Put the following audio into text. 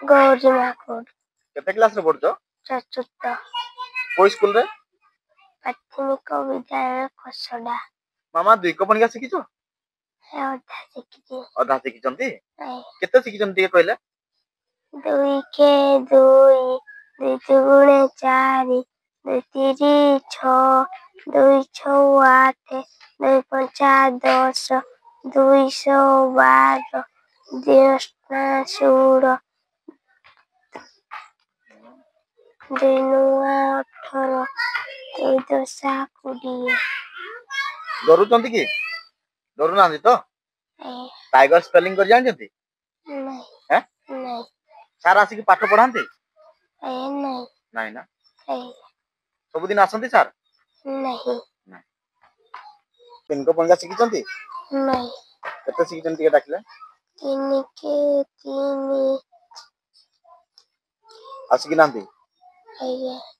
गौरी माकुड़ केते क्लास रे पढ़छो चतुर्थ कोई स्कूल रे प्राथमिक विद्यालय खसड़ा मामा दुई कपणिका शिखिछो अधा शिखी अधा शिखिचंती केते शिखिचंती कहले दुई के दुई दुई दुगुणे चारि दुई तिरी छ दुई छौ आठ दुई पंचा 10 212 10 16 दुई नुआ 18 दुई दशा 20 डरुचंती की डरु नांदी तो टाइगर स्पेलिंग कर जानचंती नहीं हैं नहीं सार आसी पाठ पढ़ांती नहीं नहीं ना नहीं सब दिन आसंती सार नहीं तीन कपणिका शिखिचंती नहीं केते शिखिचंती के डाकले तीन के तीन आसी की नांदी है